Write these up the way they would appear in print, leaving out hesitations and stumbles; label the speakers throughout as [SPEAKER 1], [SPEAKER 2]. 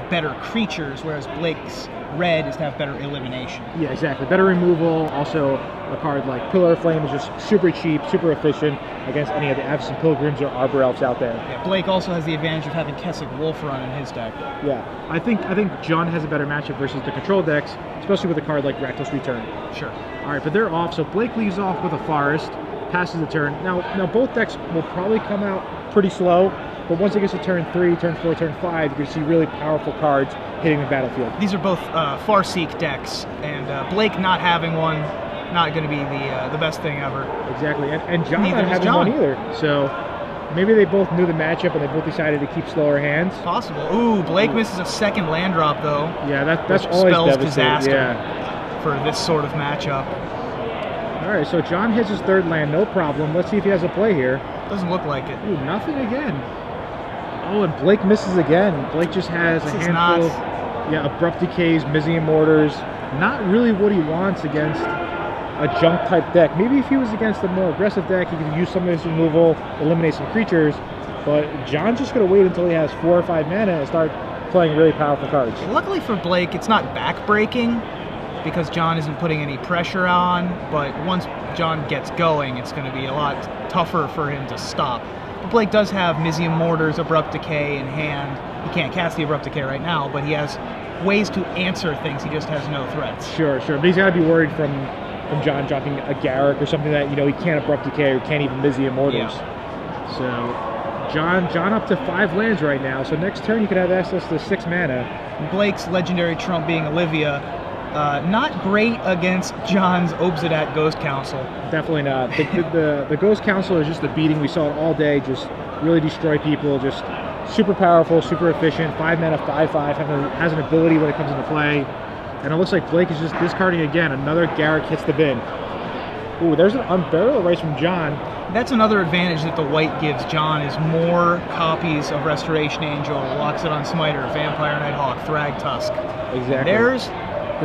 [SPEAKER 1] better creatures, whereas Blake's red is to have better elimination.
[SPEAKER 2] Yeah, exactly. Better removal. Also, a card like Pillar of Flame is just super cheap, super efficient against any of the Absent Pilgrims or Arbor Elves out there.
[SPEAKER 1] Yeah, Blake also has the advantage of having Kessig Wolf run in his deck.
[SPEAKER 2] Yeah, I think John has a better matchup versus the control decks, especially with a card like Rakdos Return.
[SPEAKER 1] Sure.
[SPEAKER 2] All right, but they're off, so Blake leaves off with a Forest, passes the turn. Now both decks will probably come out pretty slow, but once it gets to turn 3, turn 4, turn 5, you're going to see really powerful cards hitting the battlefield.
[SPEAKER 1] These are both Farseek decks, and Blake not having one, not going to be the best thing ever.
[SPEAKER 2] Exactly, and John not having one either. So maybe they both knew the matchup and they both decided to keep slower hands.
[SPEAKER 1] Possible. Ooh, Blake misses a second land drop though.
[SPEAKER 2] Yeah, that's always
[SPEAKER 1] spells disaster
[SPEAKER 2] yeah.
[SPEAKER 1] for this sort of matchup.
[SPEAKER 2] All right, so John hits his third land, no problem. Let's see if he has a play here.
[SPEAKER 1] Doesn't look like it.
[SPEAKER 2] Ooh, nothing again. Oh, and Blake misses again. Blake just has a handful of Abrupt Decays, Mizium Mortars. Not really what he wants against a junk type deck. Maybe if he was against a more aggressive deck, he could use some of his removal, eliminate some creatures, but John's just going to wait until he has 4 or 5 mana and start playing really powerful cards.
[SPEAKER 1] Luckily for Blake, it's not back-breaking because John isn't putting any pressure on, but once John gets going, it's going to be a lot tougher for him to stop. But Blake does have Mizium Mortars, Abrupt Decay in hand. He can't cast the Abrupt Decay right now, but he has ways to answer things. He just has no threats.
[SPEAKER 2] Sure, but he's got to be worried from John dropping a Garruk or something that, he can't Abrupt Decay or can't even Mizium Mortars. Yeah. So John up to 5 lands right now, so next turn you could have access to 6 mana.
[SPEAKER 1] Blake's legendary trump being Olivia, not great against John's Obsidian Ghost Council. Definitely not.
[SPEAKER 2] The Ghost Council is just the beating. We saw it all day, just really destroy people, just super powerful, super efficient, 5 mana, 5/5, has an ability when it comes into play. And it looks like Blake is just discarding again. Another Garruk hits the bin. Ooh, there's an Unburial Rites from John.
[SPEAKER 1] That's another advantage that the white gives John is more copies of Restoration Angel, locks it on Smiter, Vampire Nighthawk, Thrag Tusk.
[SPEAKER 2] Exactly.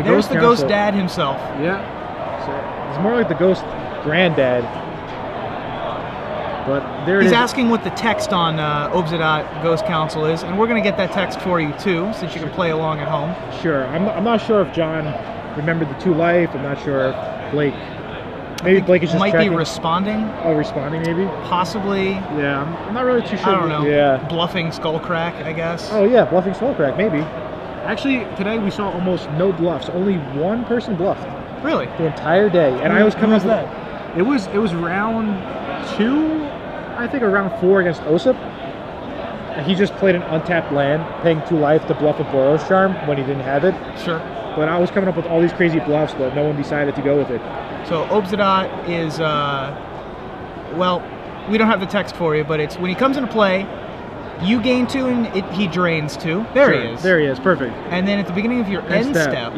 [SPEAKER 1] There's the Ghost Dad himself.
[SPEAKER 2] Yeah. So it's more like the Ghost Granddad. But there it is.
[SPEAKER 1] He's asking what the text on Obsidian Ghost Council is, and we're going to get that text for you too, since you can play along at home.
[SPEAKER 2] Sure. I'm not sure if John remembered the 2 life. I'm not sure if Blake. Maybe Blake is just
[SPEAKER 1] might
[SPEAKER 2] checking.
[SPEAKER 1] Be responding.
[SPEAKER 2] Oh, responding maybe.
[SPEAKER 1] Possibly.
[SPEAKER 2] Yeah, I'm not really too sure.
[SPEAKER 1] I don't know.
[SPEAKER 2] Yeah.
[SPEAKER 1] Bluffing Skullcrack, I guess.
[SPEAKER 2] Oh yeah, bluffing Skullcrack maybe. Actually, today we saw almost no bluffs. Only one person bluffed.
[SPEAKER 1] Really?
[SPEAKER 2] The entire day. And I was coming up with
[SPEAKER 1] that.
[SPEAKER 2] It was round 2, I think, or round 4 against Osip. And he just played an untapped land, paying 2 life to bluff a Boros Charm when he didn't have it.
[SPEAKER 1] Sure.
[SPEAKER 2] But I was coming up with all these crazy bluffs, but no one decided to go with it.
[SPEAKER 1] So Obsidian is, well, we don't have the text for you, but it's when he comes into play, you gain 2 and he drains 2. There he is.
[SPEAKER 2] There he is, perfect.
[SPEAKER 1] And then at the beginning of your end step,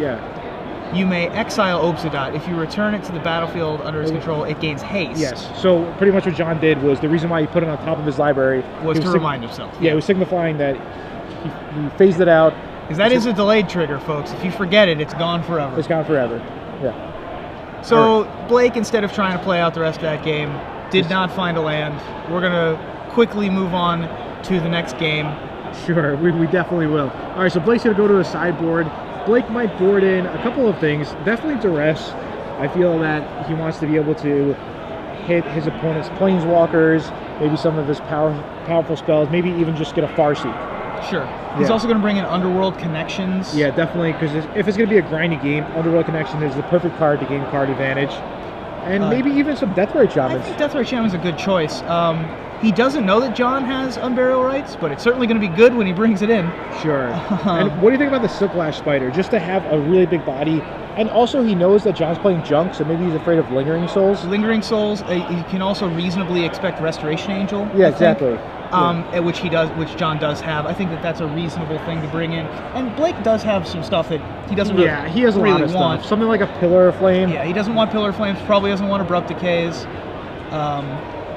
[SPEAKER 2] you
[SPEAKER 1] may exile Obsidian. If you return it to the battlefield under his control, it gains haste.
[SPEAKER 2] Yes, so pretty much what John did was, the reason why he put it on top of his library
[SPEAKER 1] was to remind himself.
[SPEAKER 2] Yeah, it was signifying that he phased it out.
[SPEAKER 1] Because that is a delayed trigger, folks. If you forget it, it's gone forever.
[SPEAKER 2] It's gone forever, yeah.
[SPEAKER 1] So Blake, instead of trying to play out the rest of that game, did not find a land. We're going to quickly move on to the next game.
[SPEAKER 2] Sure, we definitely will. All right, so Blake's going to go to a sideboard. Blake might board in a couple of things. Definitely Duress. I feel that he wants to be able to hit his opponent's Planeswalkers, maybe some of his powerful spells, maybe even just get a Farseek.
[SPEAKER 1] Sure. He's also going to bring in Underworld Connections.
[SPEAKER 2] Yeah, definitely, because if it's going to be a grindy game, Underworld Connection is the perfect card to gain card advantage. And maybe even some Deathrite Shamans.
[SPEAKER 1] I think Deathrite Shaman is a good choice. He doesn't know that John has Unburial Rites, but it's certainly going to be good when he brings it in.
[SPEAKER 2] Sure. And what do you think about the Silklash Spider? Just to have a really big body. And also he knows that John's playing junk, so maybe he's afraid of Lingering Souls.
[SPEAKER 1] Lingering Souls, he can also reasonably expect Restoration Angel.
[SPEAKER 2] Yeah, exactly.
[SPEAKER 1] Which John does have. I think that's a reasonable thing to bring in. And Blake does have some stuff that he doesn't really want.
[SPEAKER 2] Yeah, he has a lot of stuff. Something like a Pillar of Flame.
[SPEAKER 1] Yeah, he doesn't want Pillar of Flames, probably doesn't want Abrupt Decays.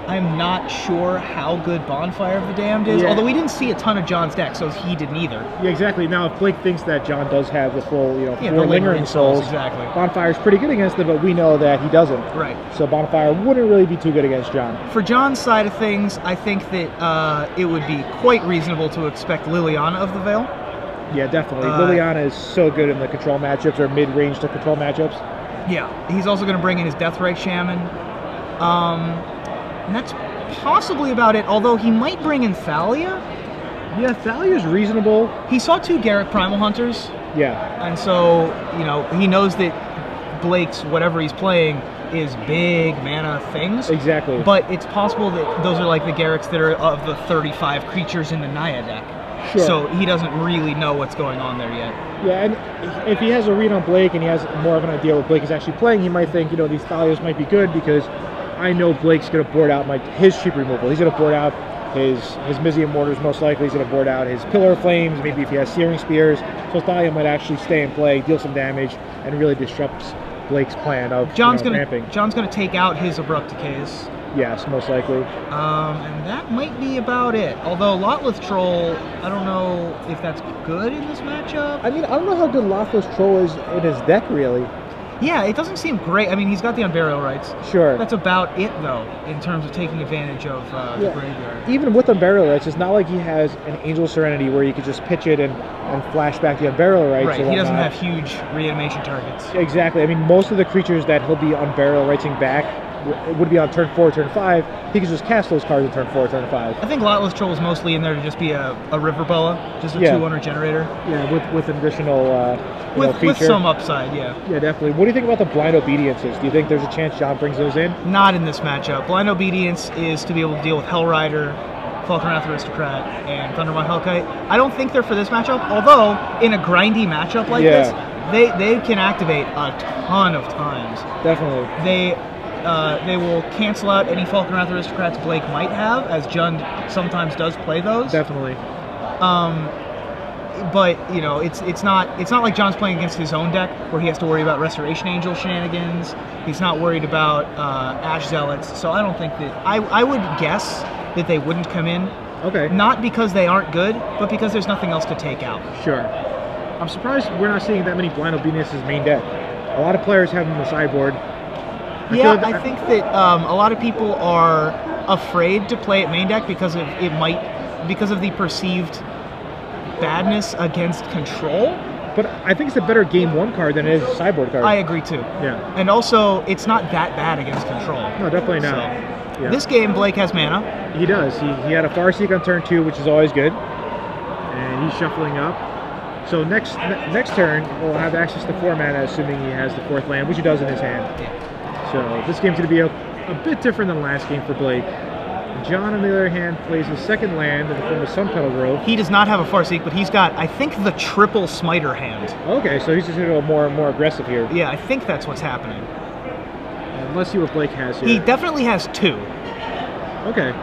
[SPEAKER 1] I'm not sure how good Bonfire of the Damned is, although we didn't see a ton of John's deck, so he didn't either.
[SPEAKER 2] Yeah, exactly. Now, if Blake thinks that John does have the full, 4 Lingering Souls,
[SPEAKER 1] exactly.
[SPEAKER 2] Bonfire's pretty good against it, but we know that he doesn't.
[SPEAKER 1] Right.
[SPEAKER 2] So Bonfire wouldn't really be too good against John.
[SPEAKER 1] For John's side of things, I think that it would be quite reasonable to expect Liliana of the Veil.
[SPEAKER 2] Yeah, definitely. Liliana is so good in the control matchups or mid-range to control matchups.
[SPEAKER 1] Yeah, he's also going to bring in his Deathrite Shaman. And that's possibly about it, although he might bring in Thalia.
[SPEAKER 2] Yeah, Thalia's reasonable.
[SPEAKER 1] He saw 2 Garrett Primal Hunters.
[SPEAKER 2] Yeah.
[SPEAKER 1] And so, you know, he knows that Blake's whatever he's playing is big mana things.
[SPEAKER 2] Exactly.
[SPEAKER 1] But it's possible that those are like the Garrets that are of the 35 creatures in the Naya deck.
[SPEAKER 2] Sure.
[SPEAKER 1] So he doesn't really know what's going on there yet.
[SPEAKER 2] Yeah, and if he has a read on Blake and he has more of an idea what Blake is actually playing, he might think, you know, these Thalias might be good because I know Blake's going to board out his cheap removal. He's going to board out his Mizium Mortars, most likely. He's going to board out his Pillar of Flames, maybe if he has Searing Spears. So Thalia might actually stay in play, deal some damage, and really disrupts Blake's plan of ramping.
[SPEAKER 1] John's going to take out his Abrupt Decays.
[SPEAKER 2] Yes, most likely.
[SPEAKER 1] And that might be about it. Although Lotleth Troll, I don't know if that's good in this matchup.
[SPEAKER 2] I mean, I don't know how good Lotleth Troll is in his deck, really.
[SPEAKER 1] Yeah, it doesn't seem great. I mean, he's got the Unburial Rights.
[SPEAKER 2] Sure.
[SPEAKER 1] That's about it, though, in terms of taking advantage of the graveyard.
[SPEAKER 2] Even with Unburial Rights, it's not like he has an Angel Serenity where you could just pitch it and flash back the Unburial Rights.
[SPEAKER 1] Right, he doesn't have huge reanimation targets.
[SPEAKER 2] Exactly. I mean, most of the creatures that he'll be Unburial Rightsing back would be on turn 4, turn 5. He could just cast those cards in turn 4, turn 5.
[SPEAKER 1] I think Lotless Troll is mostly in there to just be a River Boa, just a 2-1 generator.
[SPEAKER 2] Yeah, with an additional feature.
[SPEAKER 1] With some upside, yeah.
[SPEAKER 2] Yeah, definitely. What do you think about the Blind Obediences? Do you think there's a chance John brings those in?
[SPEAKER 1] Not in this matchup. Blind Obedience is to be able to deal with Hellrider, Falkenrath Aristocrat, and Thundermaw Hellkite. I don't think they're for this matchup, although in a grindy matchup like this, they can activate a ton of times.
[SPEAKER 2] Definitely.
[SPEAKER 1] They will cancel out any Falkenrath Aristocrats Blake might have, as Jund sometimes does play those.
[SPEAKER 2] Definitely.
[SPEAKER 1] But you know, it's not like John's playing against his own deck where he has to worry about Restoration Angel shenanigans. He's not worried about Ash Zealots. So I don't think that I would guess that they wouldn't come in.
[SPEAKER 2] Okay.
[SPEAKER 1] Not because they aren't good, but because there's nothing else to take out.
[SPEAKER 2] Sure. I'm surprised we're not seeing that many Blind Obediences main deck. A lot of players have them in the sideboard.
[SPEAKER 1] I think that a lot of people are afraid to play it main deck because of the perceived badness against control.
[SPEAKER 2] But I think it's a better game 1 card than it is a sideboard card.
[SPEAKER 1] I agree too.
[SPEAKER 2] Yeah.
[SPEAKER 1] And also, it's not that bad against control.
[SPEAKER 2] No, definitely not.
[SPEAKER 1] So, yeah. This game, Blake has mana.
[SPEAKER 2] He does. He had a Farseek on turn 2, which is always good. And he's shuffling up. So next turn, we'll have access to 4 mana, assuming he has the 4th land, which he does in his hand.
[SPEAKER 1] Yeah.
[SPEAKER 2] So this game's going to be a bit different than last game for Blake. John, on the other hand, plays his 2nd land in the form of Sunpetal Grove.
[SPEAKER 1] He does not have a Farseek, but he's got, I think, the triple Smiter hand.
[SPEAKER 2] Okay, so he's just going to go more aggressive here.
[SPEAKER 1] Yeah, I think that's what's happening.
[SPEAKER 2] Let's see what Blake has here.
[SPEAKER 1] He definitely has 2.
[SPEAKER 2] Okay.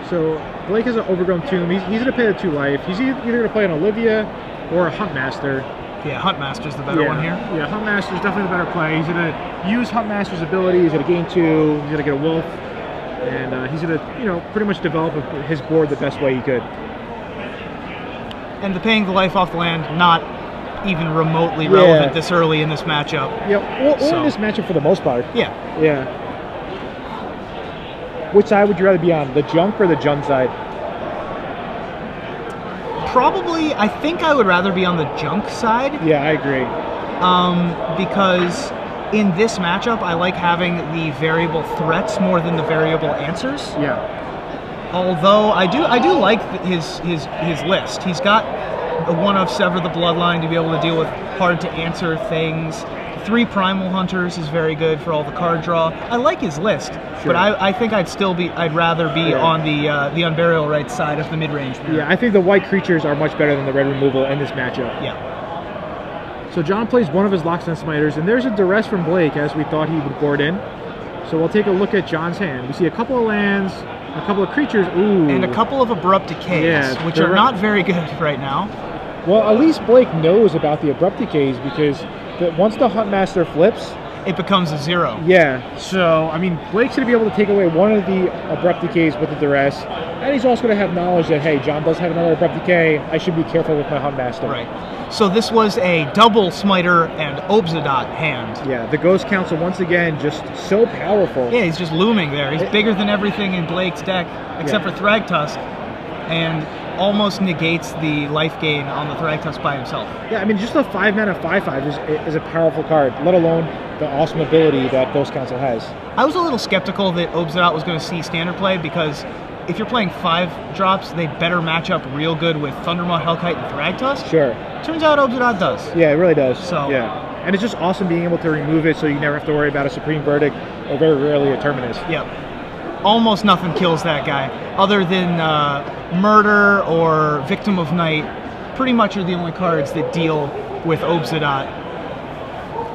[SPEAKER 2] So Blake has an Overgrown Tomb. He's going to pay the 2 life. He's either going to play an Olivia or a Huntmaster.
[SPEAKER 1] Yeah, Huntmaster's the better one here.
[SPEAKER 2] Yeah, Huntmaster's definitely the better play. He's going to use Huntmaster's ability. He's going to gain 2. He's going to get a wolf. And he's going to, pretty much develop his board the best way he could.
[SPEAKER 3] And the paying the life off the land, not even remotely relevant this early in this matchup.
[SPEAKER 2] Yeah, or in this matchup for the most part.
[SPEAKER 3] Yeah.
[SPEAKER 2] Yeah. Which side would you rather be on, the junk or the Jund side?
[SPEAKER 3] Probably, I think I would rather be on the junk side.
[SPEAKER 2] Yeah, I agree.
[SPEAKER 3] Because in this matchup, I like having the variable threats more than the variable answers.
[SPEAKER 2] Yeah.
[SPEAKER 3] Although I do like his list. He's got a one of Sever the Bloodline to be able to deal with hard to answer things. 3 Primal Hunters is very good for all the card draw. I like his list, but I think I'd rather be on the Unburial Rights side of the mid-range.
[SPEAKER 2] Yeah, I think the white creatures are much better than the red removal in this matchup.
[SPEAKER 3] Yeah.
[SPEAKER 2] So John plays one of his Locksmith Smiters, and there's a Duress from Blake, as we thought he would board in. So we'll take a look at John's hand. We see a couple of lands, a couple of creatures,
[SPEAKER 3] and a couple of Abrupt Decays, which are not very good right now.
[SPEAKER 2] Well, at least Blake knows about the Abrupt Decays, because once the Huntmaster flips,
[SPEAKER 3] it becomes a 0.
[SPEAKER 2] Yeah, so, I mean, Blake's going to be able to take away one of the Abrupt Decays with the Duress, and he's also going to have knowledge that, hey, John does have another Abrupt Decay, I should be careful with my Huntmaster.
[SPEAKER 3] Right. So this was a double Smiter and Obzadot hand.
[SPEAKER 2] Yeah, the Ghost Council, once again, just so powerful.
[SPEAKER 3] Yeah, he's just looming there. He's bigger than everything in Blake's deck, except for Thragtusk. and almost negates the life gain on the Thragtusk by himself.
[SPEAKER 2] Yeah, I mean, just a 5-mana 5/5 is a powerful card, let alone the awesome ability that Ghost Council has.
[SPEAKER 3] I was a little skeptical that Obzedat was going to see standard play, because if you're playing 5-drops, they better match up real good with Thundermaw, Hellkite, and Thragtusk.
[SPEAKER 2] Sure.
[SPEAKER 3] Turns out Obzedat does.
[SPEAKER 2] Yeah, it really does.
[SPEAKER 3] So
[SPEAKER 2] yeah. And it's just awesome being able to remove it so you never have to worry about a Supreme Verdict or very rarely a Terminus.
[SPEAKER 3] Yep. Almost nothing kills that guy, other than Murder or Victim of Night. Pretty much are the only cards that deal with Obzedat.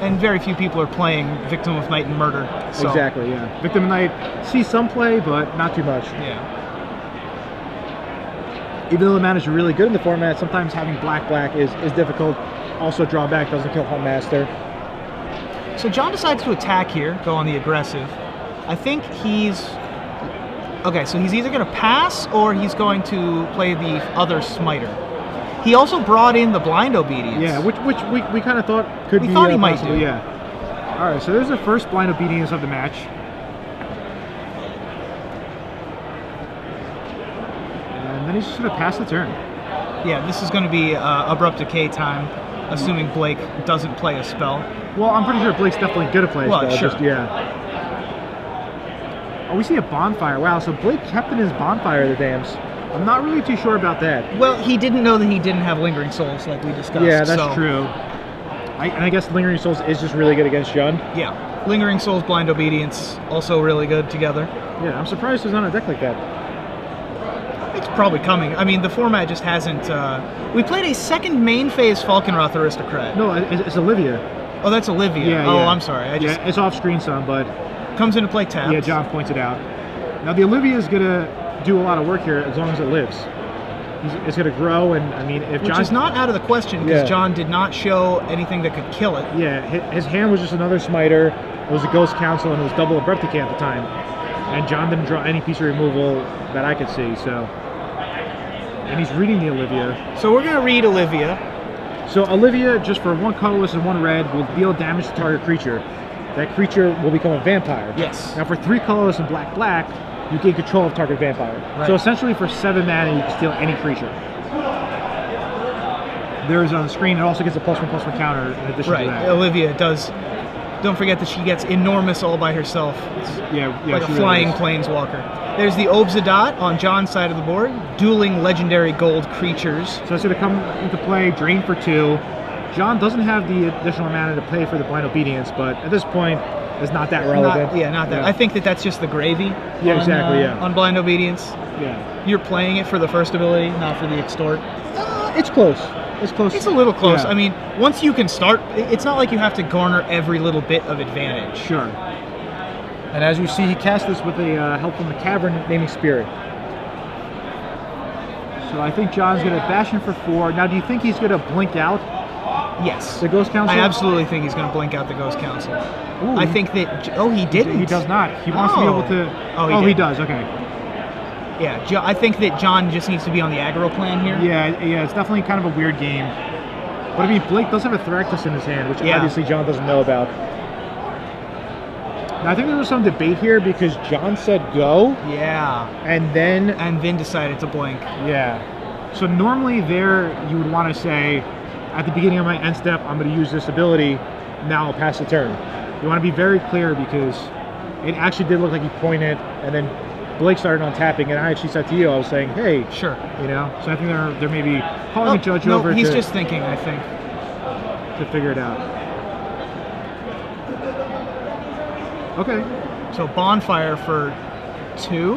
[SPEAKER 3] And very few people are playing Victim of Night and Murder. So.
[SPEAKER 2] Exactly, yeah. Victim of Night sees some play, but not too much.
[SPEAKER 3] Yeah.
[SPEAKER 2] Even though the mana is really good in the format, sometimes having black is difficult. Also, drawback doesn't kill Home Master.
[SPEAKER 3] So John decides to attack here, go on the aggressive. I think he's... Okay, so he's either going to pass or he's going to play the other Smiter. He also brought in the Blind Obedience.
[SPEAKER 2] Yeah, which we kind of thought could be
[SPEAKER 3] thought he might
[SPEAKER 2] possible,
[SPEAKER 3] do.
[SPEAKER 2] Yeah. All right, so there's the first Blind Obedience of the match. And then he's just going to pass the turn.
[SPEAKER 3] Yeah, this is going to be Abrupt Decay time, assuming Blake doesn't play a spell.
[SPEAKER 2] Well, I'm pretty sure Blake's definitely going to play a spell.
[SPEAKER 3] Sure.
[SPEAKER 2] Just, yeah. Oh, we see a Bonfire. Wow, so Blake kept in his Bonfire, the dams. I'm not really too sure about that.
[SPEAKER 3] Well, he didn't know that he didn't have Lingering Souls, like we discussed.
[SPEAKER 2] Yeah, that's true. And I guess Lingering Souls is just really good against Jund.
[SPEAKER 3] Yeah. Lingering Souls, Blind Obedience, also really good together.
[SPEAKER 2] Yeah, I'm surprised there's not a deck like that.
[SPEAKER 3] It's probably coming. I mean, the format just hasn't... We played a second main phase Falkenrath Aristocrat.
[SPEAKER 2] No, it's Olivia.
[SPEAKER 3] Oh, that's Olivia.
[SPEAKER 2] Yeah,
[SPEAKER 3] oh,
[SPEAKER 2] yeah.
[SPEAKER 3] I'm sorry.
[SPEAKER 2] Yeah, it's off screen some, but...
[SPEAKER 3] Comes into play tapped.
[SPEAKER 2] Yeah, John pointed out. Now, the Olivia is going to do a lot of work here as long as it lives. It's going to grow, and I mean, if John...
[SPEAKER 3] Which is not out of the question, because John did not show anything that could kill it.
[SPEAKER 2] Yeah, his hand was just another Smiter. It was a Ghost Council, and it was double Abrupt Decay at the time. And John didn't draw any piece of removal that I could see, so... And he's reading the Olivia.
[SPEAKER 3] So we're going to read Olivia.
[SPEAKER 2] So Olivia, just for 1 colorless and 1 red, will deal damage to target creature. That creature will become a vampire.
[SPEAKER 3] Yes.
[SPEAKER 2] Now for 3 colorless and black, you gain control of target vampire.
[SPEAKER 3] Right.
[SPEAKER 2] So essentially for 7 mana, you can steal any creature. There is on the screen, it also gets a +1/+1 counter in addition to that.
[SPEAKER 3] Olivia does. Don't forget that she gets enormous all by herself. It's like a flying planeswalker. There's the Obzedat on John's side of the board, dueling legendary gold creatures.
[SPEAKER 2] So it's going to come into play, drain for 2. John doesn't have the additional mana to pay for the Blind Obedience, but at this point, it's not that relevant.
[SPEAKER 3] Not that. I think that's just the gravy.
[SPEAKER 2] Yeah, exactly,
[SPEAKER 3] on Blind Obedience.
[SPEAKER 2] Yeah.
[SPEAKER 3] You're playing it for the first ability, not for the extort.
[SPEAKER 2] It's close. It's close.
[SPEAKER 3] It's a little close.
[SPEAKER 2] Yeah.
[SPEAKER 3] I mean, once you can start, it's not like you have to garner every little bit of advantage.
[SPEAKER 2] Sure. And as you see, he cast this with a help from the Cavern Naming Spirit. So I think John's going to bash in for 4. Now, do you think he's going to blink out?
[SPEAKER 3] Yes.
[SPEAKER 2] The Ghost Council?
[SPEAKER 3] I absolutely think he's going to blink out the Ghost Council.
[SPEAKER 2] Ooh,
[SPEAKER 3] I think that... Oh, he didn't?
[SPEAKER 2] He does not. He wants to be able to...
[SPEAKER 3] Oh,
[SPEAKER 2] he does. Okay.
[SPEAKER 3] Yeah, I think that John just needs to be on the aggro plan here.
[SPEAKER 2] Yeah, it's definitely kind of a weird game. But I mean, Blake does have a Thragtusk in his hand, which obviously John doesn't know about. Now, I think there was some debate here because John said go.
[SPEAKER 3] Yeah.
[SPEAKER 2] And then
[SPEAKER 3] decided to blink.
[SPEAKER 2] Yeah. So normally there you would want to say, at the beginning of my end step, I'm going to use this ability. Now I'll pass the turn. You want to be very clear because it actually did look like he pointed, and then Blake started on tapping, and I actually said to you, I was saying, hey,
[SPEAKER 3] sure,
[SPEAKER 2] you know. So I think they're maybe calling a judge over.
[SPEAKER 3] He's just thinking, I think,
[SPEAKER 2] to figure it out. Okay.
[SPEAKER 3] So Bonfire for 2.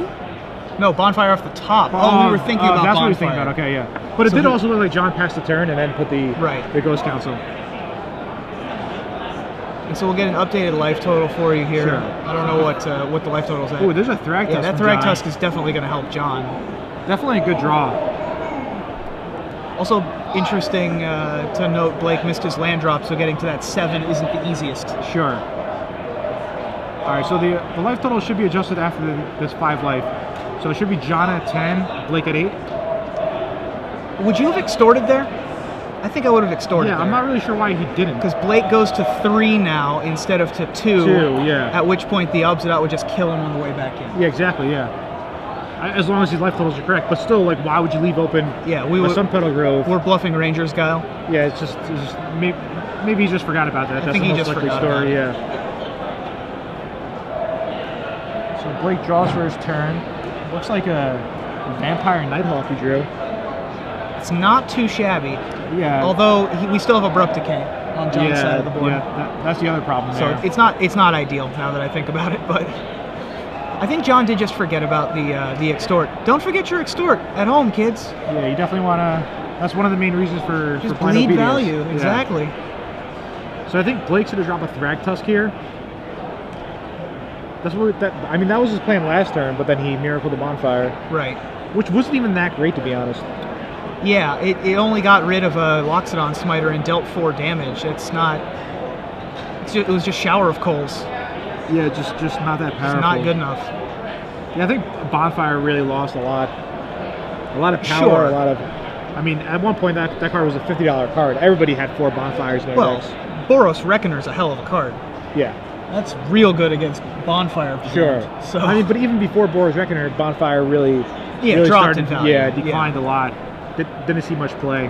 [SPEAKER 3] No, Bonfire off the top. Oh, we were thinking about
[SPEAKER 2] that's
[SPEAKER 3] Bonfire.
[SPEAKER 2] What we were thinking about. Okay, yeah. But it did also look like John passed the turn and then put the Ghost Council.
[SPEAKER 3] And so we'll get an updated life total for you here.
[SPEAKER 2] Sure.
[SPEAKER 3] I don't know what the life total's at.
[SPEAKER 2] Oh, there's a Thragtusk.
[SPEAKER 3] Yeah, that Thragtusk is definitely going to help John.
[SPEAKER 2] Definitely a good draw.
[SPEAKER 3] Also interesting to note, Blake missed his land drop, so getting to that 7 isn't the easiest.
[SPEAKER 2] Sure. All right, so the life total should be adjusted after this 5 life. So it should be John at 10, Blake at 8.
[SPEAKER 3] Would you have extorted there? I think I would have extorted there.
[SPEAKER 2] I'm not really sure why he didn't.
[SPEAKER 3] Because Blake goes to 3 now instead of to 2.
[SPEAKER 2] 2, yeah.
[SPEAKER 3] At which point the Obzedat would just kill him on the way back in.
[SPEAKER 2] Yeah, exactly, yeah. As long as his life totals are correct. But still, like, why would you leave open a Sun Pedal Grove?
[SPEAKER 1] We're bluffing Rangers, Guile.
[SPEAKER 2] Yeah, it's just maybe he just forgot about that.
[SPEAKER 1] I think he just forgot
[SPEAKER 2] story, yeah. So Blake draws for his turn. Looks like a Vampire Nighthawk he drew.
[SPEAKER 1] It's not too shabby.
[SPEAKER 2] Yeah.
[SPEAKER 1] Although we still have Abrupt Decay on John's side of the board.
[SPEAKER 2] Yeah, that's the other problem there.
[SPEAKER 1] So it's not ideal now that I think about it, but I think John did just forget about the extort. Don't forget your extort at home, kids.
[SPEAKER 2] Yeah, you definitely want to. That's one of the main reasons for
[SPEAKER 1] just
[SPEAKER 2] playing
[SPEAKER 1] bleed
[SPEAKER 2] obedience.
[SPEAKER 1] value, exactly.
[SPEAKER 2] Yeah. So I think Blake's going to drop a Thragtusk here. That's what I mean, that was his plan last turn, but then he miracled the Bonfire.
[SPEAKER 1] Right.
[SPEAKER 2] Which wasn't even that great, to be honest.
[SPEAKER 1] Yeah, it only got rid of a Loxodon Smiter and dealt 4 damage. It's not. It was just Shower of Coals.
[SPEAKER 2] Yeah, just not that powerful.
[SPEAKER 1] It's not good enough.
[SPEAKER 2] Yeah, I think Bonfire really lost a lot of power,
[SPEAKER 1] sure.
[SPEAKER 2] a lot of. I mean, at one point that card was a $50 card. Everybody had 4 Bonfires in their decks.
[SPEAKER 1] Boros Reckoner's a hell of a card.
[SPEAKER 2] Yeah.
[SPEAKER 1] That's real good against Bonfire.
[SPEAKER 2] Sure.
[SPEAKER 1] So
[SPEAKER 2] I mean, but even before Boros Reckoner, Bonfire really
[SPEAKER 1] dropped
[SPEAKER 2] started,
[SPEAKER 1] in value.
[SPEAKER 2] Yeah, declined a lot. Didn't see much play.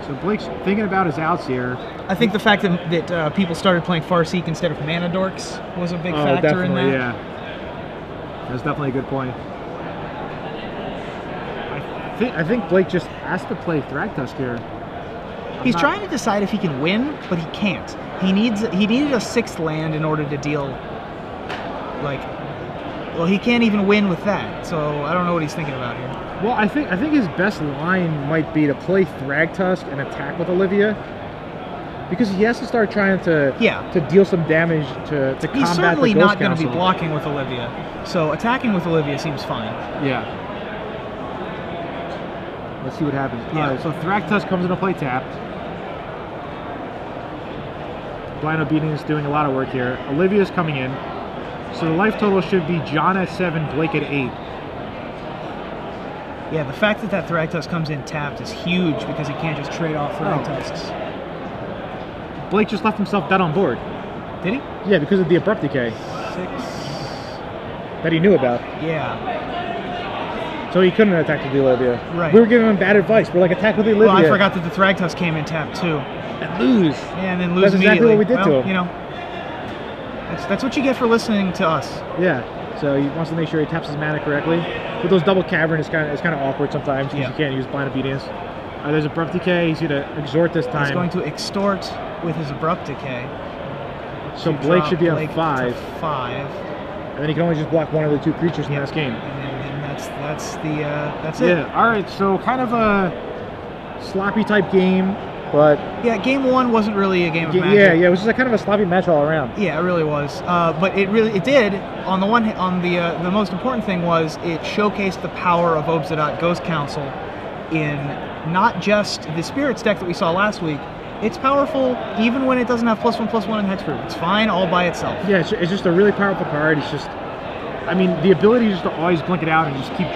[SPEAKER 2] So Blake's thinking about his outs here.
[SPEAKER 1] I think the fact that people started playing Farseek instead of Mana Dorks was a big factor in that.
[SPEAKER 2] Yeah, that's definitely a good point. I think Blake just has to play Thragtusk here.
[SPEAKER 1] He's trying to decide if he can win, but he can't. He needed a 6th land in order to deal. Well, he can't even win with that. So I don't know what he's thinking about here.
[SPEAKER 2] Well, I think his best line might be to play Thragtusk and attack with Olivia, because he has to start trying to deal some damage to combat.
[SPEAKER 1] He's certainly
[SPEAKER 2] the Ghost
[SPEAKER 1] not going to be
[SPEAKER 2] Council.
[SPEAKER 1] blocking with Olivia, so attacking with Olivia seems fine.
[SPEAKER 2] Yeah. Let's see what happens.
[SPEAKER 1] Yeah.
[SPEAKER 2] All right, so Thragtusk comes into play tapped. Blind Obedience doing a lot of work here. Olivia's coming in. So the life total should be John at 7, Blake at 8.
[SPEAKER 1] Yeah, the fact that Thragtusk comes in tapped is huge because he can't just trade off Thragtusks.
[SPEAKER 2] Blake just left himself dead on board.
[SPEAKER 1] Did he?
[SPEAKER 2] Yeah, because of the Abrupt Decay.
[SPEAKER 1] 6.
[SPEAKER 2] That he knew about.
[SPEAKER 1] Yeah.
[SPEAKER 2] So he couldn't attack with the Olivia.
[SPEAKER 1] Right.
[SPEAKER 2] We were giving him bad advice. We're like, attack with the Olivia.
[SPEAKER 1] Well, I forgot that the Thragtusk came in tapped too.
[SPEAKER 2] And lose.
[SPEAKER 1] Yeah, and then lose
[SPEAKER 2] That's exactly
[SPEAKER 1] immediately.
[SPEAKER 2] what we did to him.
[SPEAKER 1] You know, that's what you get for listening to us.
[SPEAKER 2] Yeah. So he wants to make sure he taps his mana correctly. With those double cavern, it's kind of awkward sometimes because you can't use Blind Obedience. There's Abrupt Decay. He's going to exhort this time.
[SPEAKER 1] He's going to extort with his Abrupt Decay.
[SPEAKER 2] So Blake should be on 5.
[SPEAKER 1] 5.
[SPEAKER 2] And then he can only just block one of the 2 creatures in this game.
[SPEAKER 1] And that's it.
[SPEAKER 2] Yeah. All right. So kind of a sloppy type game, but
[SPEAKER 1] yeah, game 1 wasn't really a game of Magic.
[SPEAKER 2] Yeah. It was just kind of a sloppy match all around.
[SPEAKER 1] Yeah, it really was. But it did. On the one hand, the most important thing was it showcased the power of Obsidian Ghost Council in not just the Spirits deck that we saw last week. It's powerful even when it doesn't have +1/+1 in Hexproof. It's fine all by itself.
[SPEAKER 2] Yeah, it's just a really powerful card. It's just, I mean, the ability just to always blink it out and just keep